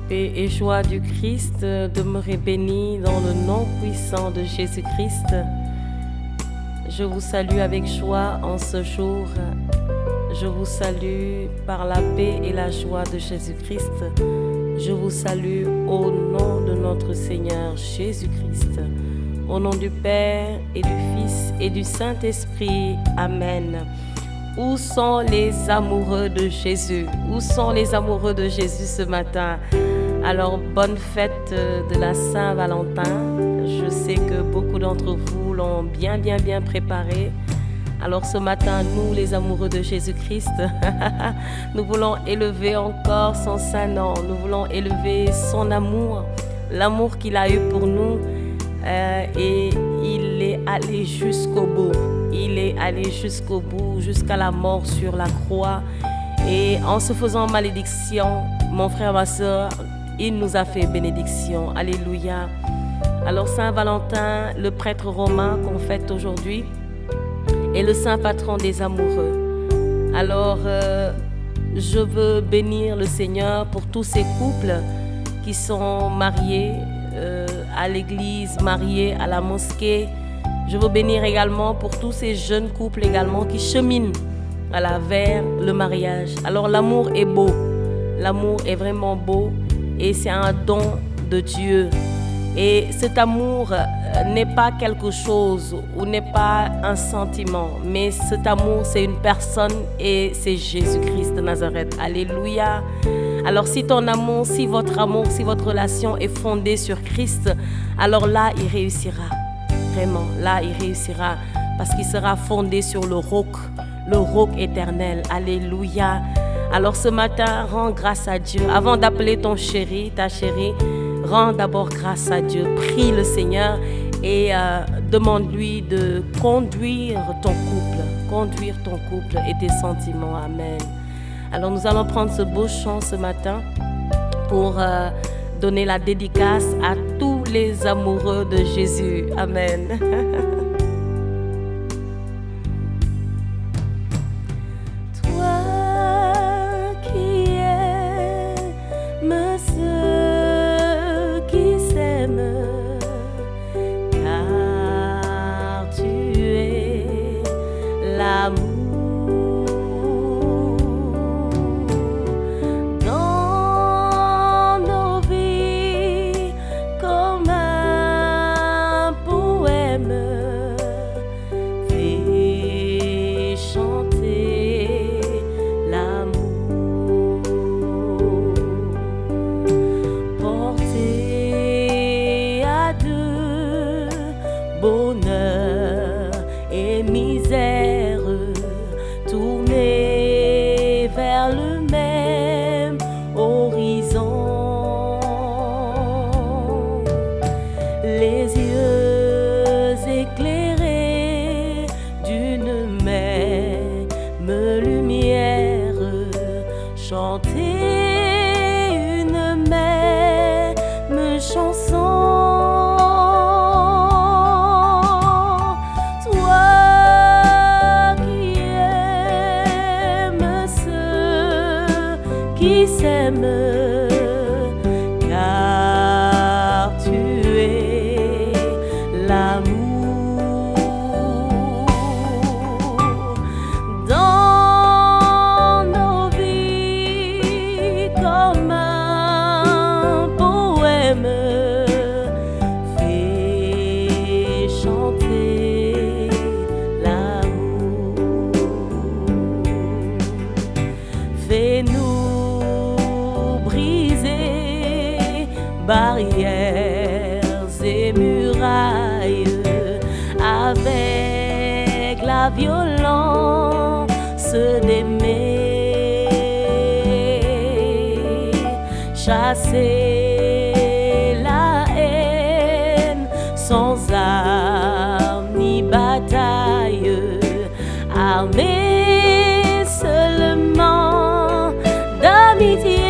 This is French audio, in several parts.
Paix et joie du Christ, demeurez bénis dans le nom puissant de Jésus-Christ. Je vous salue avec joie en ce jour. Je vous salue par la paix et la joie de Jésus-Christ. Je vous salue au nom de notre Seigneur Jésus-Christ. Au nom du Père et du Fils et du Saint-Esprit. Amen. Où sont les amoureux de Jésus? Où sont les amoureux de Jésus ce matin? Alors, bonne fête de la Saint-Valentin. Je sais que beaucoup d'entre vous l'ont bien préparé. Alors ce matin, nous, les amoureux de Jésus-Christ, nous voulons élever encore son saint nom. Nous voulons élever son amour, l'amour qu'il a eu pour nous. Et il est allé jusqu'au bout. Il est allé jusqu'au bout, jusqu'à la mort sur la croix. Et en se faisant malédiction, mon frère, ma soeur, il nous a fait bénédiction. Alléluia. Alors Saint-Valentin, le prêtre romain qu'on fête aujourd'hui, est le saint patron des amoureux. Alors, je veux bénir le Seigneur pour tous ces couples qui sont mariés à l'église, mariés à la mosquée. Je veux bénir également pour tous ces jeunes couples également qui cheminent vers le mariage. Alors l'amour est beau, l'amour est vraiment beau et c'est un don de Dieu. Et cet amour n'est pas quelque chose ou n'est pas un sentiment, mais cet amour c'est une personne et c'est Jésus-Christ de Nazareth. Alléluia. Alors si ton amour, si votre relation est fondée sur Christ, alors là il réussira. Vraiment, là il réussira parce qu'il sera fondé sur le roc éternel. Alléluia. Alors ce matin, rends grâce à Dieu. Avant d'appeler ton chéri, ta chérie, rends d'abord grâce à Dieu. Prie le Seigneur et demande-lui de conduire ton couple et tes sentiments. Amen. Alors nous allons prendre ce beau chant ce matin pour donner la dédicace à tous les amoureux de Jésus. Amen. Toi qui aimes ceux qui s'aiment, car tu es l'amour. Bonheur et misère, tournés vers le même horizon. Les yeux éclairés d'une même lumière, chanter une même chanson. Qui s'aime, car tu es l'amour. Dans nos vies, comme un poème, fais chanter l'amour. Fais-nous barrières et murailles avec la violence d'aimer, chasser la haine sans armes ni bataille, armée seulement d'amitié.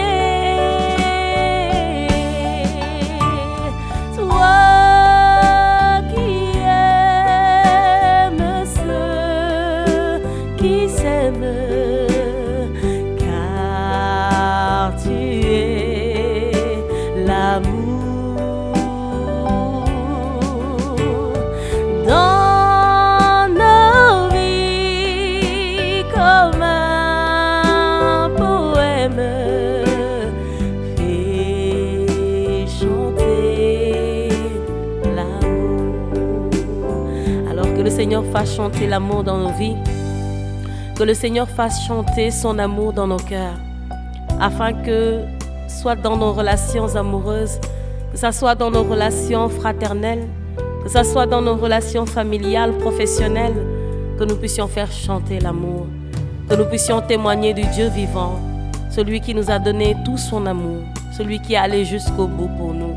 Qui s'aime, car tu es fasse chanter l'amour dans nos vies, que le Seigneur fasse chanter son amour dans nos cœurs, afin que, soit dans nos relations amoureuses, que ce soit dans nos relations fraternelles, que ce soit dans nos relations familiales, professionnelles, que nous puissions faire chanter l'amour, que nous puissions témoigner du Dieu vivant, celui qui nous a donné tout son amour, celui qui est allé jusqu'au bout pour nous,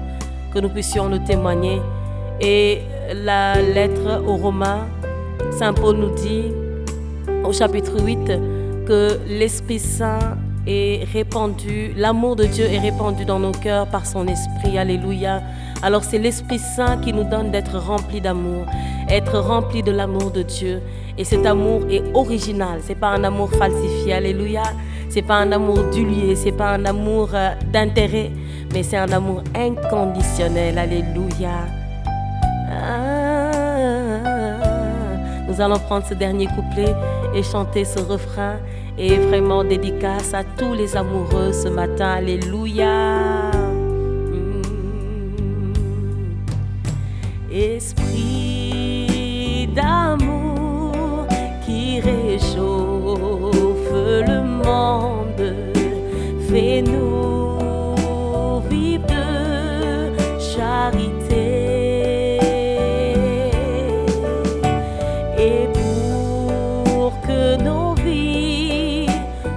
que nous puissions le témoigner. Et la lettre aux Romains, Saint Paul nous dit au chapitre 8 que l'Esprit Saint est répandu, l'amour de Dieu est répandu dans nos cœurs par son Esprit. Alléluia. Alors c'est l'Esprit Saint qui nous donne d'être remplis d'amour, être remplis de l'amour de Dieu. Et cet amour est original, c'est pas un amour falsifié. Alléluia. C'est pas un amour dilué, c'est pas un amour d'intérêt, mais c'est un amour inconditionnel. Alléluia. Nous allons prendre ce dernier couplet et chanter ce refrain, et vraiment dédicace à tous les amoureux ce matin. Alléluia. Esprit d'amour qui réchauffe le monde, fais-nous vivre de charité.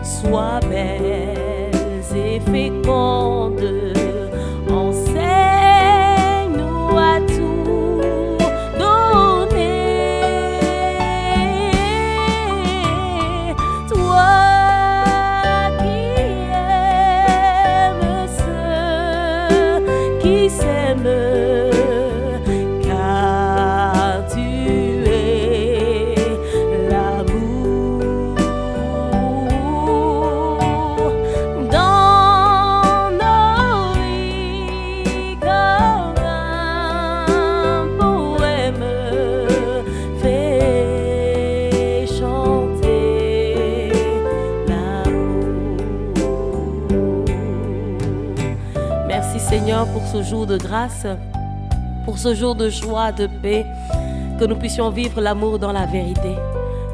Sois belles et fécondes, enseigne-nous à tout donner. Toi qui aimes ceux qui s'aiment, car tu es l'amour. Merci Seigneur pour ce jour de grâce, pour ce jour de joie, de paix, que nous puissions vivre l'amour dans la vérité,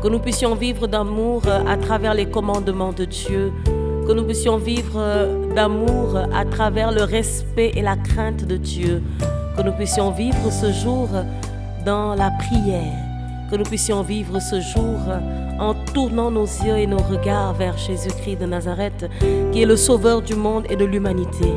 que nous puissions vivre d'amour à travers les commandements de Dieu, que nous puissions vivre d'amour à travers le respect et la crainte de Dieu, que nous puissions vivre ce jour dans la prière, que nous puissions vivre ce jour en tournant nos yeux et nos regards vers Jésus-Christ de Nazareth, qui est le sauveur du monde et de l'humanité.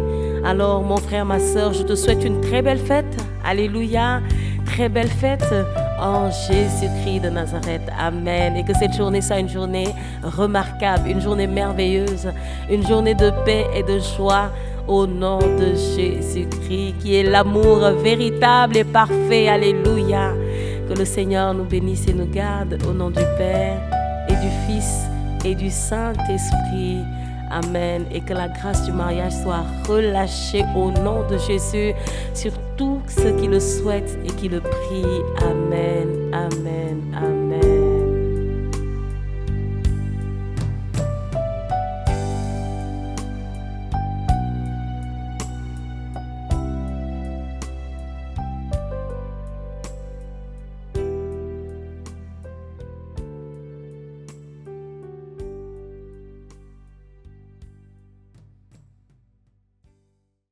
Alors, mon frère, ma sœur, je te souhaite une très belle fête. Alléluia. Très belle fête en Jésus-Christ de Nazareth. Amen. Et que cette journée soit une journée remarquable, une journée merveilleuse, une journée de paix et de joie au nom de Jésus-Christ, qui est l'amour véritable et parfait. Alléluia. Que le Seigneur nous bénisse et nous garde au nom du Père et du Fils et du Saint-Esprit. Amen. Et que la grâce du mariage soit relâchée au nom de Jésus sur tous ceux qui le souhaitent et qui le prient. Amen.